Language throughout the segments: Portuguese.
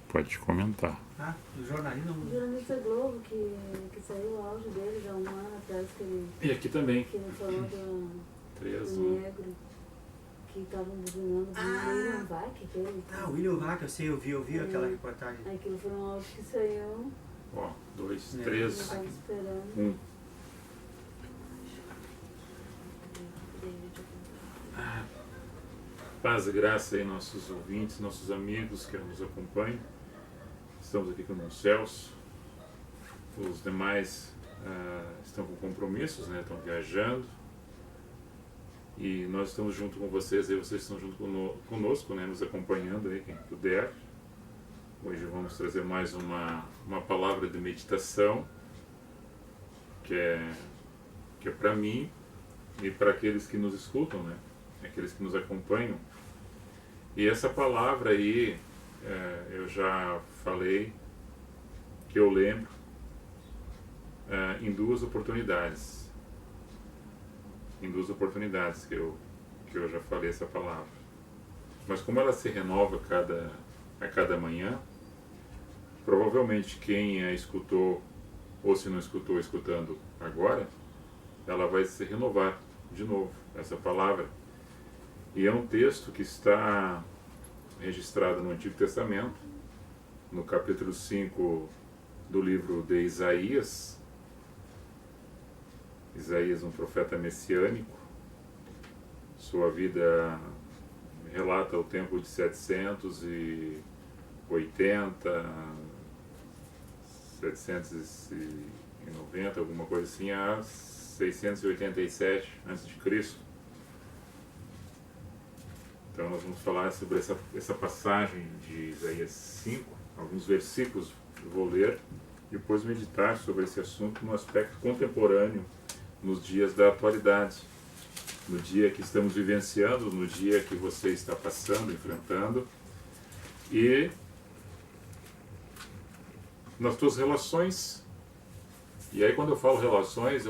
Pode comentar. Ah, do jornalismo. O jornalista Globo, que saiu o áudio dele já um ano atrás, E aqui também. que ele falou do 3, negro, que estavam buzinando do William Vac, aquele. Ah, o William Vac, eu vi aquela reportagem. Aquilo foi um áudio que saiu. Ó, 2, É. 3, Eu tava esperando. 1. Paz e graça aí, nossos ouvintes, nossos amigos que nos acompanham. Estamos aqui com os céus. Os demais estão com compromissos, né? Estão viajando. E nós estamos junto com vocês, e vocês estão junto conosco, né? Nos acompanhando aí, quem puder. Hoje vamos trazer mais uma palavra de meditação, que é para mim e para aqueles que nos escutam, né? Aqueles que nos acompanham. E essa palavra aí, eu já falei, que eu lembro, em duas oportunidades. Em duas oportunidades que eu já falei essa palavra. Mas como ela se renova a cada manhã, provavelmente quem a escutou, ou se não escutou, escutando agora, ela vai se renovar de novo, essa palavra. E é um texto que está registrado no Antigo Testamento, no capítulo 5 do livro de Isaías. Isaías, um profeta messiânico. Sua vida relata o tempo de 780, 790, alguma coisa assim, a 687 a.C. Então nós vamos falar sobre essa passagem de Isaías 5, alguns versículos eu vou ler, e depois meditar sobre esse assunto no aspecto contemporâneo, nos dias da atualidade, no dia que estamos vivenciando, no dia que você está passando, enfrentando, e nas tuas relações. E aí quando eu falo relações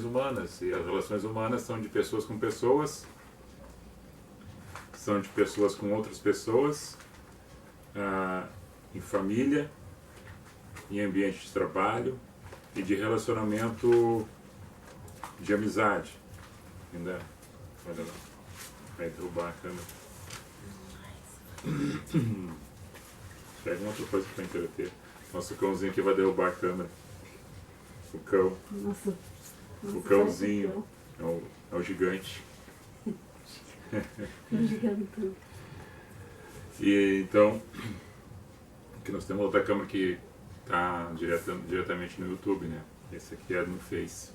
humanas, e as relações humanas são de pessoas com pessoas, são de pessoas com outras pessoas, em família, em ambiente de trabalho e de relacionamento de amizade. Ainda, olha lá, vai derrubar a câmera. Pega uma outra coisa para entreter. Nosso cãozinho aqui vai derrubar a câmera. O cão. Nossa. O cãozinho. É o gigante. E então, aqui nós temos outra câmera que está diretamente no YouTube, né? Esse aqui é no Face.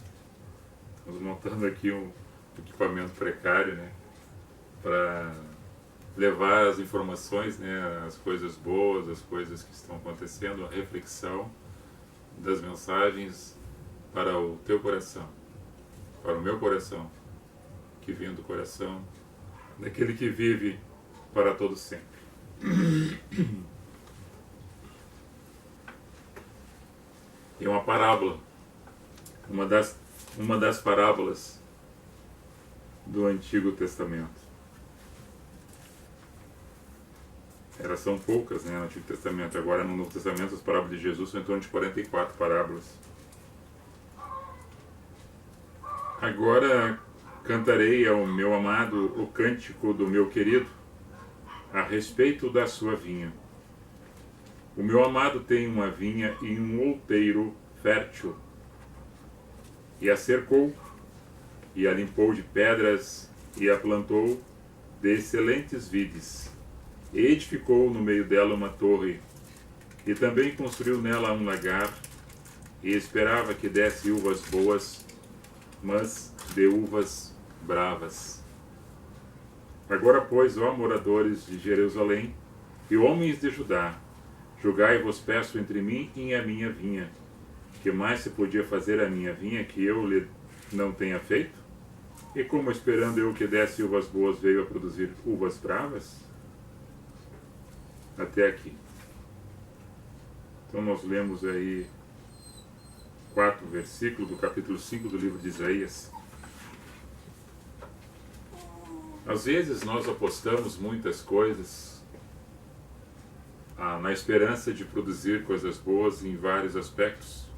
Estamos montando aqui um equipamento precário, né? Para levar as informações, né? As coisas boas, as coisas que estão acontecendo, a reflexão das mensagens para o teu coração, para o meu coração, que vem do coração daquele que vive para todo sempre. E uma parábola, uma das parábolas do Antigo Testamento. São poucas, né, no Antigo Testamento. Agora no Novo Testamento as parábolas de Jesus são em torno de 44 parábolas. Agora cantarei ao meu amado o cântico do meu querido a respeito da sua vinha. O meu amado tem uma vinha e um outeiro fértil, e a cercou, e a limpou de pedras, e a plantou de excelentes vides, e edificou no meio dela uma torre, e também construiu nela um lagar, e esperava que desse uvas boas, mas de uvas bravas. Agora, pois, ó moradores de Jerusalém e homens de Judá, julgai-vos, peço, entre mim e a minha vinha. Que mais se podia fazer a minha vinha que eu lhe não tenha feito? E como, esperando eu que desse uvas boas, veio a produzir uvas bravas? Até aqui. Então nós lemos aí 4 versículos do capítulo 5 do livro de Isaías. Às vezes nós apostamos muitas coisas na esperança de produzir coisas boas em vários aspectos,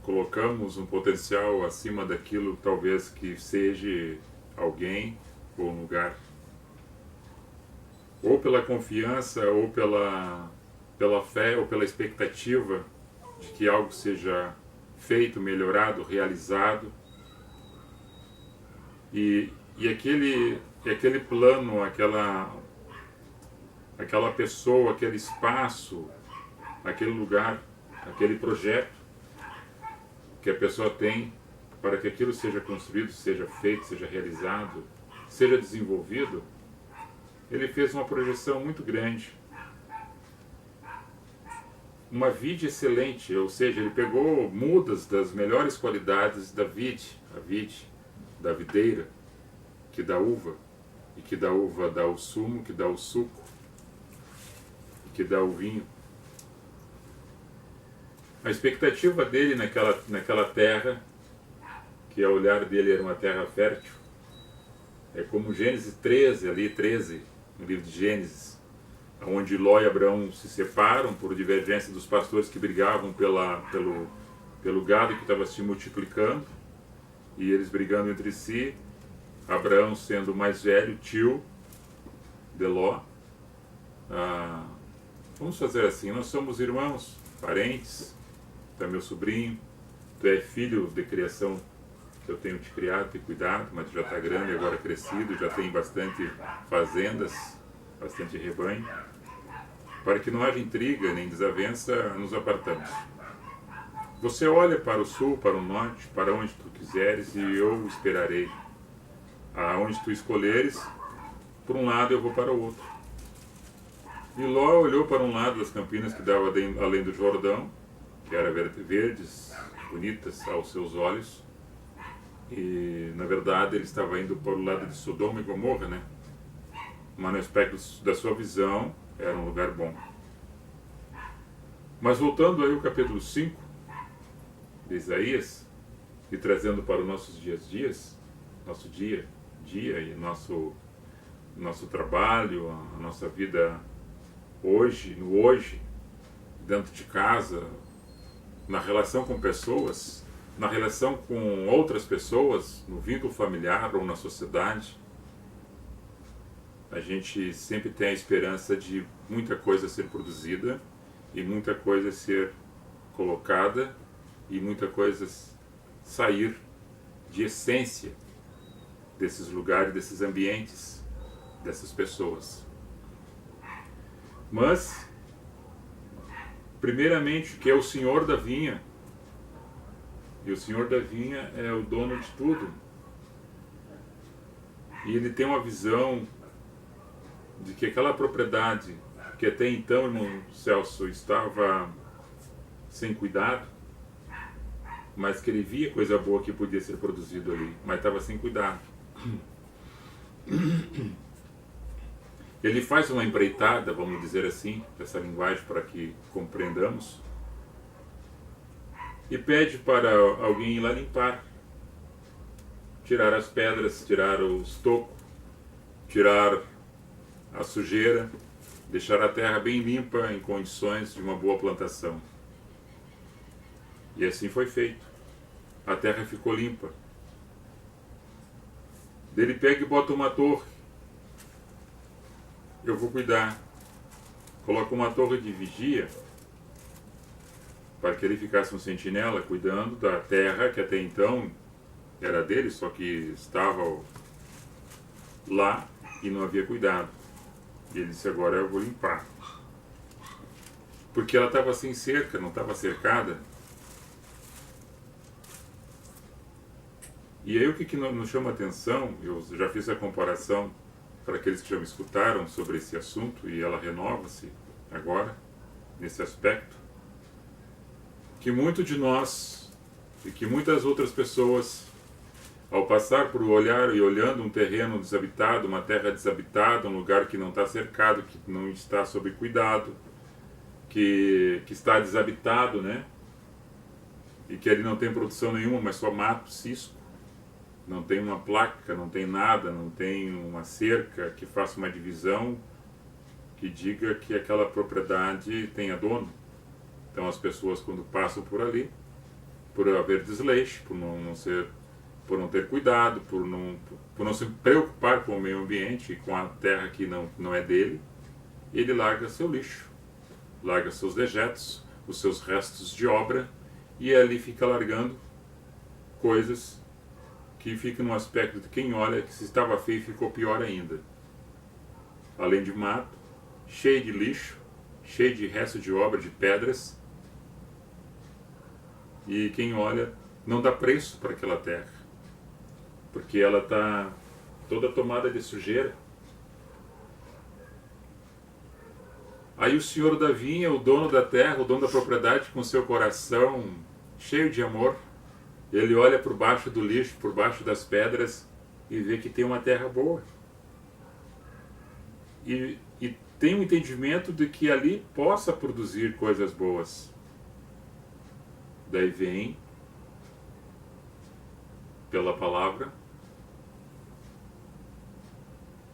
colocamos um potencial acima daquilo talvez que seja alguém ou um lugar, ou pela confiança, ou pela fé, ou pela expectativa de que algo seja feito, melhorado, realizado, e aquele plano, aquela pessoa, aquele espaço, aquele lugar, aquele projeto que a pessoa tem para que aquilo seja construído, seja feito, seja realizado, seja desenvolvido, ele fez uma projeção muito grande. Uma vide excelente, ou seja, ele pegou mudas das melhores qualidades da vide, a vide, da videira, que dá uva, e que da uva dá o sumo, que dá o suco, e que dá o vinho. A expectativa dele naquela terra, que ao olhar dele era uma terra fértil, é como Gênesis 13, ali 13, no livro de Gênesis, onde Ló e Abraão se separam por divergência dos pastores que brigavam pelo gado que estava se multiplicando, e eles brigando entre si, Abraão sendo o mais velho, tio de Ló. Vamos fazer assim, nós somos irmãos, parentes, tu é meu sobrinho, tu é filho de criação que eu tenho te criado, te cuidado, mas tu já está grande, agora crescido, já tem bastante fazendas, bastante rebanho. Para que não haja intriga nem desavença, nos apartamos. Você olha para o sul, para o norte, para onde tu quiseres, e eu esperarei. Aonde tu escolheres, por um lado eu vou para o outro. E Ló olhou para um lado das campinas que dava além do Jordão, que eram verdes, bonitas aos seus olhos, e na verdade ele estava indo para o lado de Sodoma e Gomorra, né? Mas no aspecto da sua visão, era um lugar bom. Mas voltando aí ao capítulo 5 de Isaías, e trazendo para os nossos dias, nosso dia e nosso trabalho, a nossa vida hoje, no hoje, dentro de casa, na relação com pessoas, na relação com outras pessoas, no vínculo familiar ou na sociedade, a gente sempre tem a esperança de muita coisa ser produzida e muita coisa ser colocada e muita coisa sair de essência desses lugares, desses ambientes, dessas pessoas. Mas, primeiramente, que é o Senhor da vinha, e o Senhor da vinha é o dono de tudo, e ele tem uma visão de que aquela propriedade que até então, irmão Celso, estava sem cuidado, mas que ele via coisa boa que podia ser produzido ali, mas estava sem cuidado. Ele faz uma empreitada, vamos dizer assim, essa linguagem para que compreendamos, e pede para alguém ir lá limpar, tirar as pedras, tirar os tocos, tirar a sujeira, deixar a terra bem limpa em condições de uma boa plantação. E assim foi feito. A terra ficou limpa. Ele pega e bota uma torre. Eu vou cuidar. Coloca uma torre de vigia para que ele ficasse um sentinela cuidando da terra que até então era dele, só que estava lá e não havia cuidado. E ele disse, agora eu vou limpar. Porque ela estava sem cerca, não estava cercada. E aí o que nos chama a atenção, eu já fiz a comparação para aqueles que já me escutaram sobre esse assunto, e ela renova-se agora, nesse aspecto, que muito de nós, e que muitas outras pessoas, ao passar por olhar e olhando um terreno desabitado, uma terra desabitada, um lugar que não está cercado, que não está sob cuidado, que está desabitado, né? E que ali não tem produção nenhuma, mas só mato, cisco, não tem uma placa, não tem nada, não tem uma cerca que faça uma divisão, que diga que aquela propriedade tenha dono. Então as pessoas, quando passam por ali, por haver desleixo, por não ter cuidado, por não se preocupar com o meio ambiente e com a terra que não é dele, ele larga seu lixo, larga seus dejetos, os seus restos de obra, e ali fica largando coisas que ficam no aspecto de quem olha que se estava feio ficou pior ainda. Além de mato, cheio de lixo, cheio de resto de obra, de pedras, e quem olha não dá preço para aquela terra, porque ela está toda tomada de sujeira. Aí o senhor da vinha, o dono da terra, o dono da propriedade, com seu coração cheio de amor, ele olha por baixo do lixo, por baixo das pedras, e vê que tem uma terra boa. E tem um entendimento de que ali possa produzir coisas boas. Daí vem, pela palavra,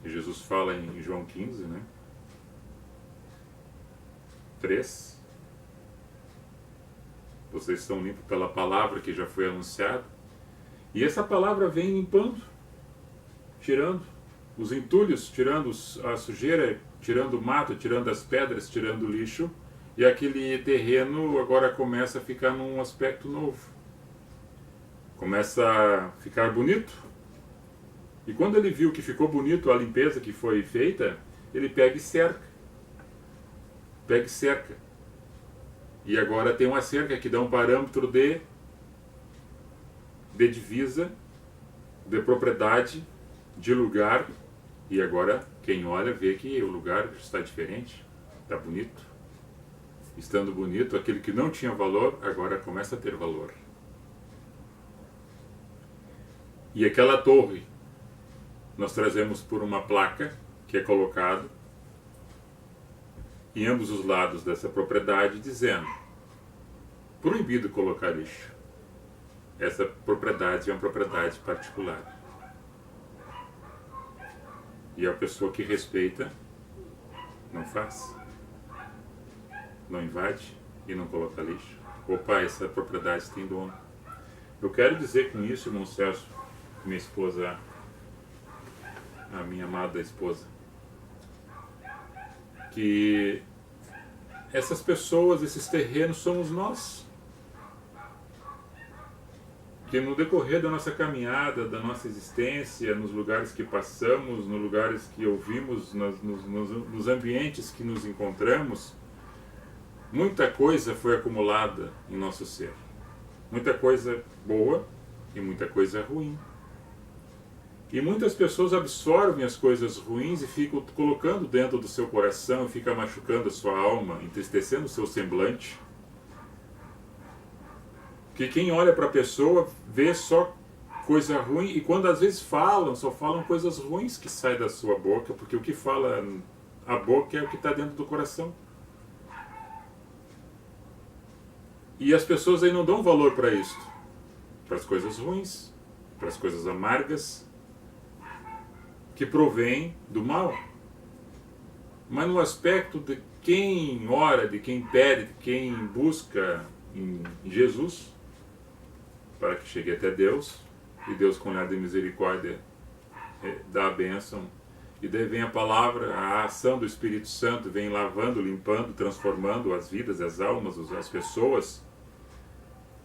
e Jesus fala em João 15, né? 3. Vocês estão limpos pela palavra que já foi anunciada. E essa palavra vem limpando, tirando os entulhos, tirando a sujeira, tirando o mato, tirando as pedras, tirando o lixo. E aquele terreno agora começa a ficar num aspecto novo. Começa a ficar bonito. E quando ele viu que ficou bonito a limpeza que foi feita, ele pega e cerca. Pega e cerca. E agora tem uma cerca que dá um parâmetro de divisa, de propriedade, de lugar. E agora quem olha vê que o lugar está diferente, está bonito. Estando bonito, aquele que não tinha valor, agora começa a ter valor. E aquela torre, nós trazemos por uma placa que é colocada em ambos os lados dessa propriedade, dizendo: proibido colocar lixo. Essa propriedade é uma propriedade particular. E a pessoa que respeita não faz, não invade e não coloca lixo. Opa, essa propriedade tem dono. Eu quero dizer com isso, irmão Celso, minha esposa, a minha amada esposa, que essas pessoas, esses terrenos somos nós. Que no decorrer da nossa caminhada, da nossa existência, nos lugares que passamos, nos lugares que ouvimos, nos ambientes que nos encontramos, muita coisa foi acumulada em nosso ser. Muita coisa boa e muita coisa ruim. E muitas pessoas absorvem as coisas ruins e ficam colocando dentro do seu coração e ficam machucando a sua alma, entristecendo o seu semblante. Que quem olha para a pessoa vê só coisa ruim, e quando às vezes falam, só falam coisas ruins que saem da sua boca, porque o que fala a boca é o que está dentro do coração. E as pessoas aí não dão valor para isso, para as coisas ruins, para as coisas amargas, que provém do mal. Mas no aspecto de quem ora, de quem pede, de quem busca em Jesus, para que chegue até Deus, e Deus com olhar de misericórdia dá a bênção, e daí vem a palavra, a ação do Espírito Santo vem lavando, limpando, transformando as vidas, as almas, as pessoas,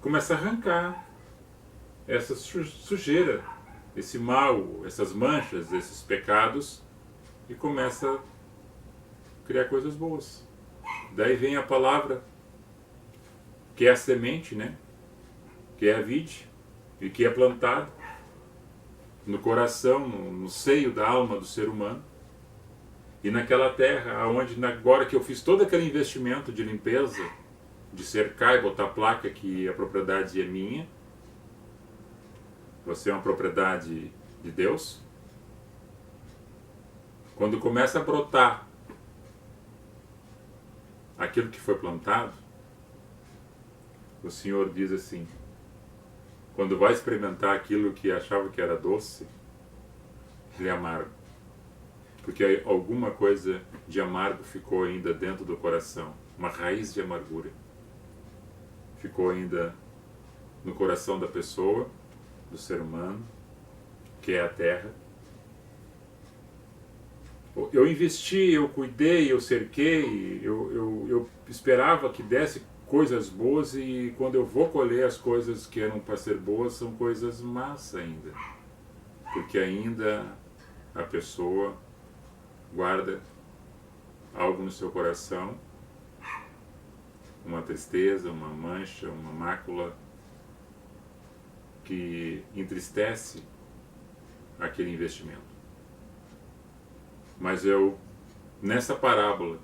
começa a arrancar essa sujeira, esse mal, essas manchas, esses pecados, e começa a criar coisas boas. Daí vem a palavra, que é a semente, né? Que é a vide, e que é plantado no coração, no seio da alma do ser humano. E naquela terra, onde agora que eu fiz todo aquele investimento de limpeza, de cercar e botar placa que a propriedade é minha, você é uma propriedade de Deus. Quando começa a brotar aquilo que foi plantado, o Senhor diz assim: quando vai experimentar aquilo que achava que era doce, ele é amargo. porque alguma coisa de amargo ficou ainda dentro do coração, uma raiz de amargura ficou ainda no coração da pessoa, do ser humano, que é a terra. Eu investi, eu cuidei, eu cerquei, eu esperava que desse coisas boas, e quando eu vou colher as coisas que eram para ser boas, são coisas más ainda, porque ainda a pessoa guarda algo no seu coração, uma tristeza, uma mancha, uma mácula que entristece aquele investimento. Mas nessa parábola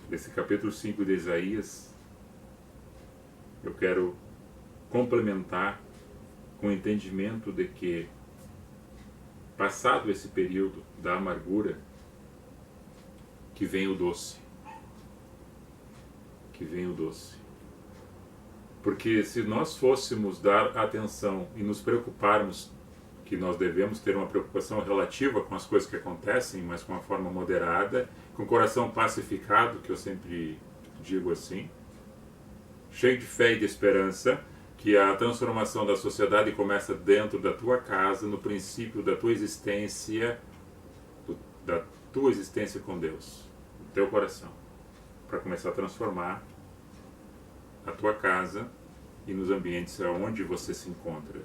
desse capítulo 5 de Isaías, eu quero complementar com o entendimento de que, passado esse período da amargura, que vem o doce. Que vem o doce. Porque se nós fôssemos dar atenção e nos preocuparmos, que nós devemos ter uma preocupação relativa com as coisas que acontecem, mas com uma forma moderada, com o coração pacificado, que eu sempre digo assim, cheio de fé e de esperança, que a transformação da sociedade começa dentro da tua casa, no princípio da tua existência, com Deus, no teu coração, para começar a transformar a tua casa e nos ambientes onde você se encontra.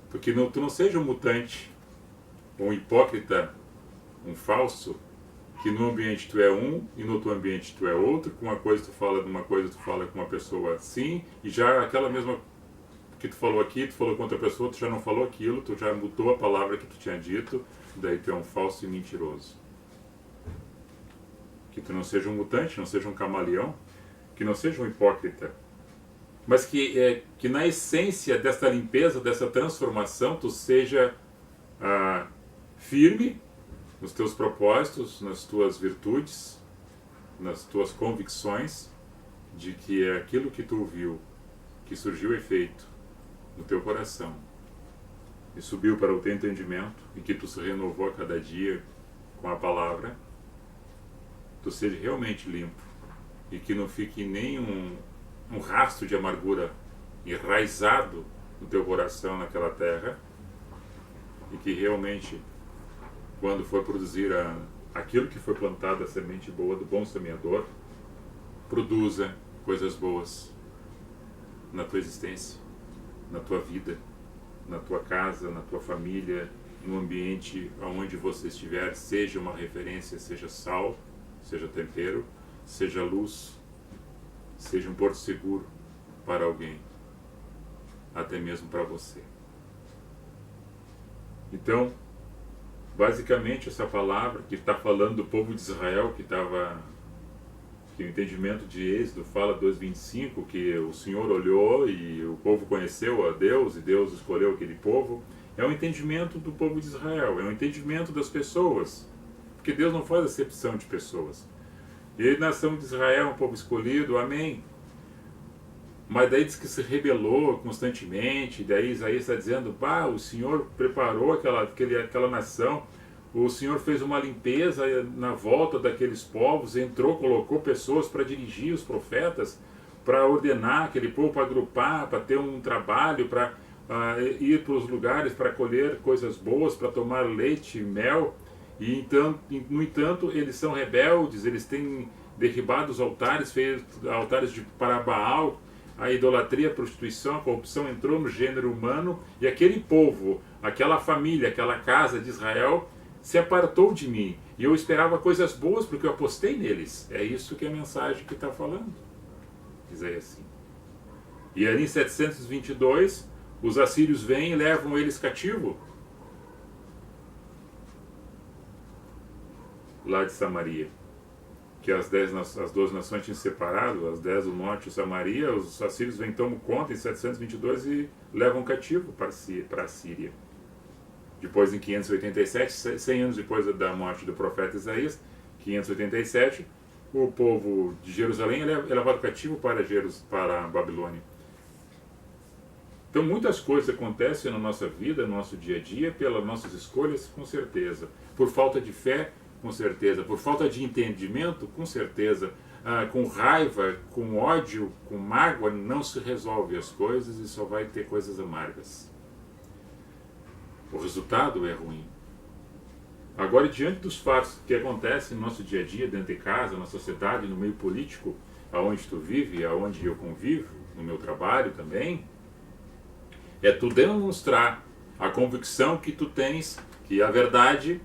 Porque tu não seja um mutante, um hipócrita, um falso, que no ambiente tu é um e no outro ambiente tu é outro, com uma coisa tu fala de uma coisa, tu fala com uma pessoa assim, e já aquela mesma que tu falou aqui, tu falou com outra pessoa, tu já não falou aquilo, tu já mudou a palavra que tu tinha dito, daí tu é um falso e mentiroso. Que tu não seja um mutante, não seja um camaleão, que não seja um hipócrita, mas que na essência desta limpeza, dessa transformação, tu seja firme nos teus propósitos, nas tuas virtudes, nas tuas convicções, de que é aquilo que tu ouviu, que surgiu efeito no teu coração e subiu para o teu entendimento, e que tu se renovou a cada dia com a palavra, tu seja realmente limpo, e que não fique nem um rastro de amargura enraizado no teu coração, naquela terra, e que realmente, quando for produzir aquilo que foi plantado, a semente boa do bom semeador, produza coisas boas na tua existência, na tua vida, na tua casa, na tua família, no ambiente onde você estiver, seja uma referência, seja sal, seja tempero, seja luz, seja um porto seguro para alguém, até mesmo para você. Então, basicamente essa palavra que está falando do povo de Israel, que o entendimento de Êxodo fala 2:25, que o Senhor olhou e o povo conheceu a Deus e Deus escolheu aquele povo, é um entendimento do povo de Israel, é um entendimento das pessoas, porque Deus não faz acepção de pessoas. E a nação de Israel é um povo escolhido, amém. Mas daí diz que se rebelou constantemente, daí Isaías está dizendo, o Senhor preparou aquela nação, o Senhor fez uma limpeza na volta daqueles povos, entrou, colocou pessoas para dirigir os profetas, para ordenar aquele povo, para agrupar, para ter um trabalho, para ir para os lugares, para colher coisas boas, para tomar leite e mel. E então, no entanto, eles são rebeldes, eles têm derribado os altares, feito altares para Baal, a idolatria, a prostituição, a corrupção entrou no gênero humano, e aquele povo, aquela família, aquela casa de Israel se apartou de mim, e eu esperava coisas boas porque eu apostei neles. É isso que é a mensagem que está falando. Diz aí assim. E ali em 722, os assírios vêm e levam eles cativo lá de Samaria, que as 12 nações tinham separado, as 10 do norte e Samaria, os assírios vêm, tomam conta em 722 e levam cativo para a Síria. Depois, em 587, 100 anos depois da morte do profeta Isaías, 587, o povo de Jerusalém é levado cativo para a Babilônia. Então muitas coisas acontecem na nossa vida, no nosso dia a dia, pelas nossas escolhas, com certeza. Por falta de fé, com certeza. Por falta de entendimento, com certeza. Com raiva, com ódio, com mágoa, não se resolve as coisas e só vai ter coisas amargas. O resultado é ruim. Agora, diante dos fatos que acontecem no nosso dia a dia, dentro de casa, na sociedade, no meio político, aonde tu vive, aonde eu convivo, no meu trabalho também, é tu demonstrar a convicção que tu tens, que a verdade,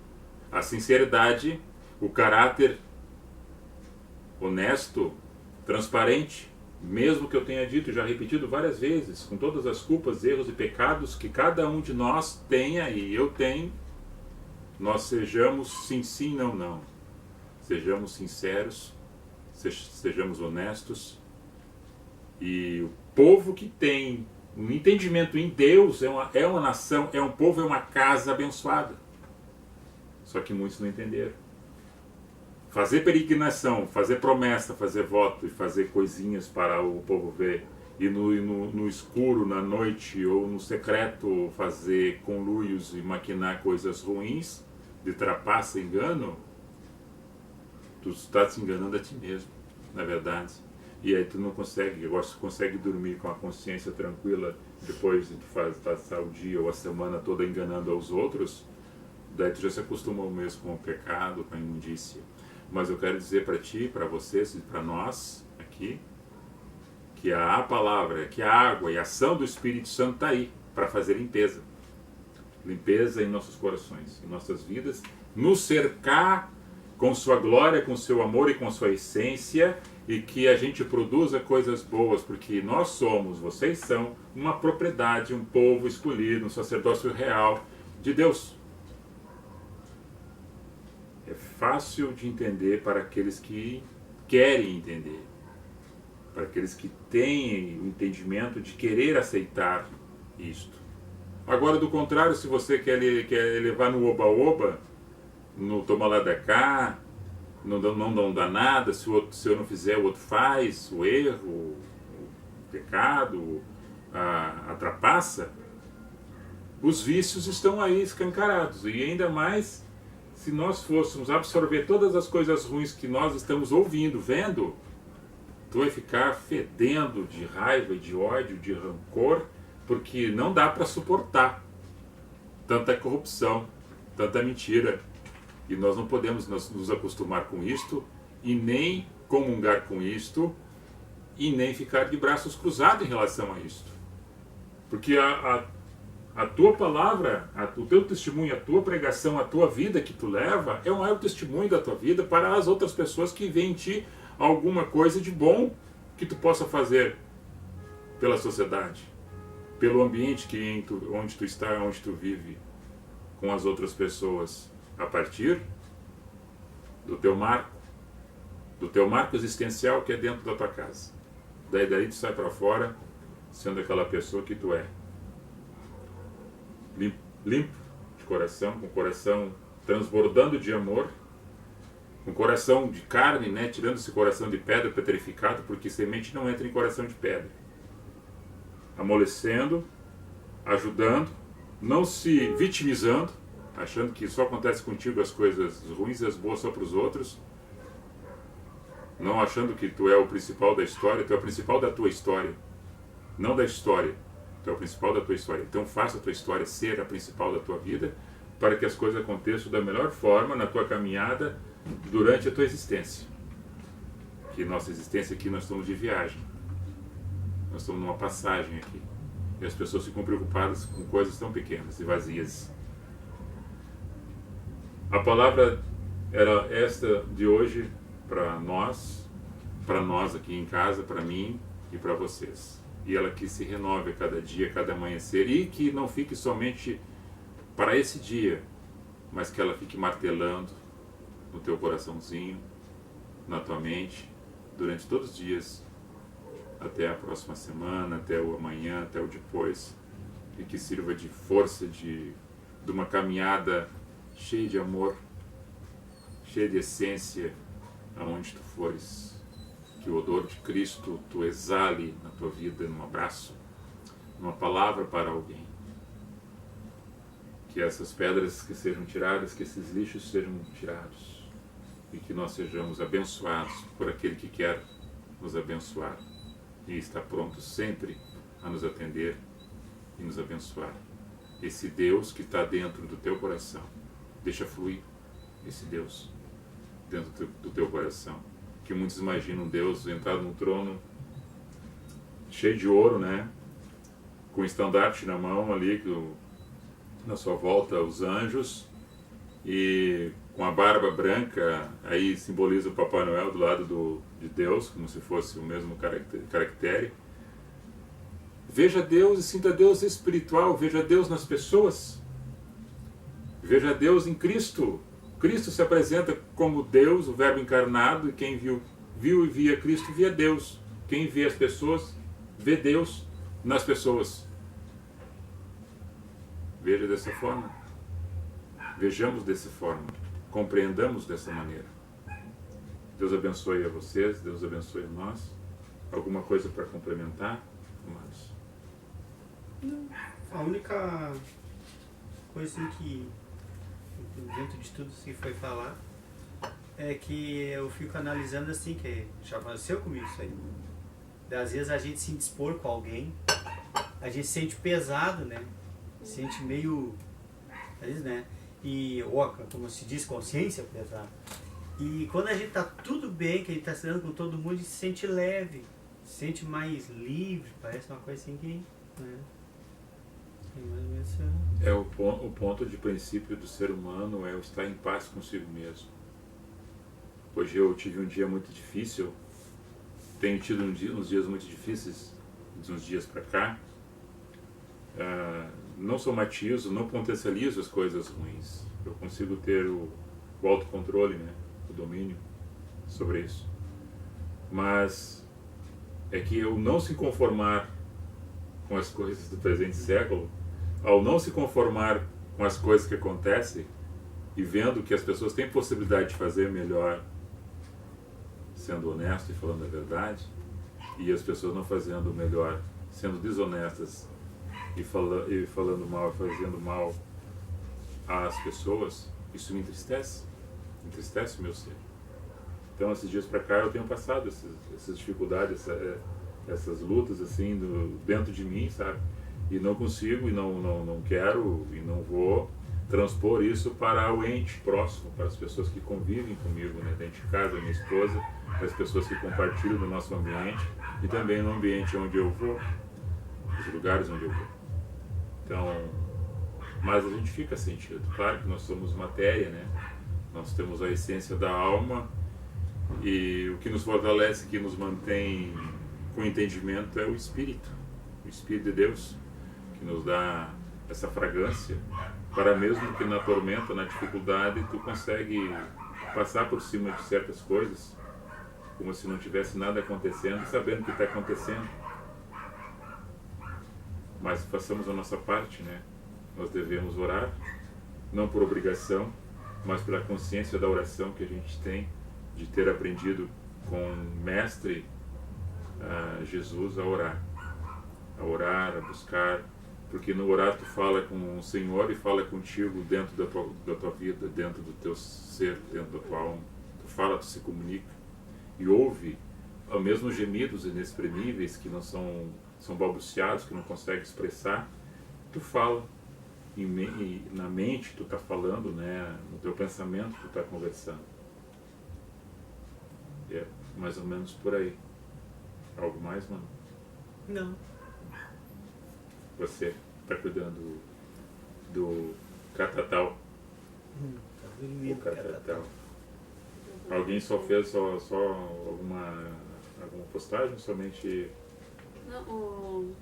a sinceridade, o caráter honesto, transparente, mesmo que eu tenha dito e já repetido várias vezes, com todas as culpas, erros e pecados que cada um de nós tenha e eu tenho, nós sejamos sim, sim, não, não. Sejamos sinceros, sejamos honestos. E o povo que tem um entendimento em Deus é uma nação, é um povo, é uma casa abençoada. Só que muitos não entenderam. Fazer peregrinação, fazer promessa, fazer voto e fazer coisinhas para o povo ver, e no escuro, na noite ou no secreto fazer conluios e maquinar coisas ruins, de trapaça, engano, tu está se enganando a ti mesmo, na verdade. E aí tu não consegue, agora tu consegue dormir com a consciência tranquila depois de tu passar o dia ou a semana toda enganando aos outros, daí tu já se acostumou mesmo com o pecado, com a imundícia. Mas eu quero dizer para ti, para vocês e para nós aqui, que a palavra, que a água e a ação do Espírito Santo está aí para fazer limpeza. Limpeza em nossos corações, em nossas vidas, nos cercar com sua glória, com seu amor e com sua essência, e que a gente produza coisas boas, porque nós somos, vocês são, uma propriedade, um povo escolhido, um sacerdócio real de Deus. É fácil de entender para aqueles que querem entender, para aqueles que têm o entendimento de querer aceitar isto. Agora, do contrário, se você quer levar no oba-oba, no toma lá da cá, não dá nada, se eu não fizer, o outro faz, o erro, o pecado, a trapaça, os vícios estão aí escancarados. E ainda mais, se nós fôssemos absorver todas as coisas ruins que nós estamos ouvindo, vendo, tu vai ficar fedendo de raiva, de ódio, de rancor, porque não dá para suportar tanta corrupção, tanta mentira. E nós não podemos nos acostumar com isto, e nem comungar com isto, e nem ficar de braços cruzados em relação a isto. Porque a tua palavra, o teu testemunho, a tua pregação, a tua vida que tu leva, é um maior testemunho da tua vida para as outras pessoas que veem em ti alguma coisa de bom que tu possa fazer pela sociedade, pelo ambiente onde tu está, onde tu vive, com as outras pessoas, a partir do teu marco existencial que é dentro da tua casa. Daí tu sai para fora sendo aquela pessoa que tu é. Limpo de coração, com o coração transbordando de amor, com coração de carne, né, tirando esse coração de pedra petrificado, porque semente não entra em coração de pedra. Amolecendo, ajudando, não se vitimizando, achando que só acontece contigo as coisas ruins e as boas só para os outros, não achando que tu é o principal da história, tu é o principal da tua história, não da história, tu é o principal da tua história. Então faça a tua história ser a principal da tua vida, para que as coisas aconteçam da melhor forma na tua caminhada durante a tua existência. Que nossa existência aqui, nós estamos de viagem, nós estamos numa passagem aqui, e as pessoas ficam preocupadas com coisas tão pequenas e vazias. A palavra era esta de hoje para nós aqui em casa, para mim e para vocês. E ela que se renove a cada dia, a cada amanhecer, e que não fique somente para esse dia, mas que ela fique martelando no teu coraçãozinho, na tua mente, durante todos os dias, até a próxima semana, até o amanhã, até o depois, e que sirva de força de uma caminhada cheia de amor, cheia de essência, aonde tu fores, que o odor de Cristo tu exale na tua vida num abraço, uma palavra para alguém. Que essas pedras que sejam tiradas, que esses lixos sejam tirados e que nós sejamos abençoados por aquele que quer nos abençoar e está pronto sempre a nos atender e nos abençoar. Esse Deus que está dentro do teu coração, deixa fluir esse Deus dentro do teu coração. Que muitos imaginam Deus entrado num trono cheio de ouro, né? Com o estandarte na mão ali, na sua volta os anjos, e com a barba branca, aí simboliza o Papai Noel do lado de Deus, como se fosse o mesmo caractere. Veja Deus e sinta Deus espiritual, veja Deus nas pessoas, veja Deus em Cristo. Cristo se apresenta como Deus, o Verbo encarnado, e quem viu e via Cristo via Deus. Quem vê as pessoas vê Deus nas pessoas. Veja dessa forma. Vejamos dessa forma. Compreendamos dessa maneira. Deus abençoe a vocês, Deus abençoe a nós. Alguma coisa para complementar, amados? Não. A única coisa assim que, dentro de tudo que foi falar, é que eu fico analisando assim, que já aconteceu comigo isso aí. Às vezes a gente se indispor com alguém, a gente se sente pesado, né? Sente meio, às vezes, né? E, como se diz, consciência pesada. E quando a gente tá tudo bem, que a gente tá se dando com todo mundo, a gente se sente leve, se sente mais livre, parece uma coisa assim que, né? Mais ou menos o ponto de princípio do ser humano é o estar em paz consigo mesmo. Hoje eu tive um dia muito difícil, tenho tido uns dias muito difíceis, de uns dias para cá. Não somatizo, não potencializo as coisas ruins. Eu consigo ter o autocontrole, né? O domínio sobre isso. Mas é que eu não se conformar com as coisas do presente século, ao não se conformar com as coisas que acontecem e vendo que as pessoas têm possibilidade de fazer melhor, sendo honesto e falando a verdade, e as pessoas não fazendo o melhor, sendo desonestas e falando mal, fazendo mal às pessoas, isso me entristece o meu ser. Então, esses dias para cá eu tenho passado essas dificuldades, essas lutas assim dentro de mim, sabe? E não consigo, e não quero, e não vou transpor isso para o ente próximo, para as pessoas que convivem comigo, né? Dentro de casa, minha esposa, as pessoas que compartilham do nosso ambiente e também no ambiente onde eu vou, os lugares onde eu vou. Então, mas a gente fica sentido. Claro que nós somos matéria, né? Nós temos a essência da alma e o que nos fortalece, que nos mantém com entendimento é o Espírito de Deus, que nos dá essa fragrância para mesmo que na tormenta, na dificuldade, tu consegue passar por cima de certas coisas como se não tivesse nada acontecendo, sabendo que está acontecendo. Mas façamos a nossa parte, né? Nós devemos orar, não por obrigação, mas pela consciência da oração que a gente tem, de ter aprendido com o Mestre Jesus a orar, a buscar, porque no orar tu fala com o Senhor e fala contigo dentro da tua vida, dentro do teu ser, dentro da tua alma. Tu fala, tu se comunica e ouve mesmo gemidos inexprimíveis que não são balbuciados, que não consegue expressar. Tu fala e na mente tu está falando, né? No teu pensamento tu está conversando. É mais ou menos por aí. Algo mais, mano? Não. Você está cuidando do catatal. Tá dormindo, O catatal. Alguém só fez alguma postagem? Somente... Não, o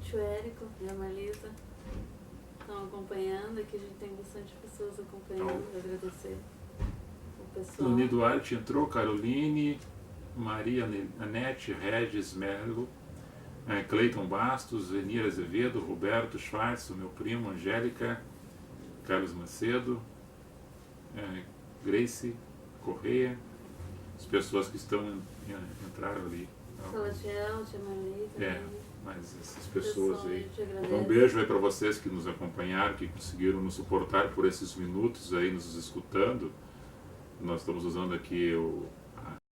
tio Érico e a Marlisa estão acompanhando, aqui a gente tem bastante pessoas acompanhando, agradecer o pessoal. Luni Duarte entrou, Caroline, Maria Anete, Regis Merlo, Cleiton Bastos, Venir Azevedo, Roberto Schwartz, o meu primo, Angélica, Carlos Macedo, Grace Correia, as pessoas que entraram ali. Salatiel, tia Marli também. É, mas essas pessoas Pessoal, a aí. gente agradece. Então, um beijo aí para vocês que nos acompanharam, que conseguiram nos suportar por esses minutos aí, nos escutando. Nós estamos usando aqui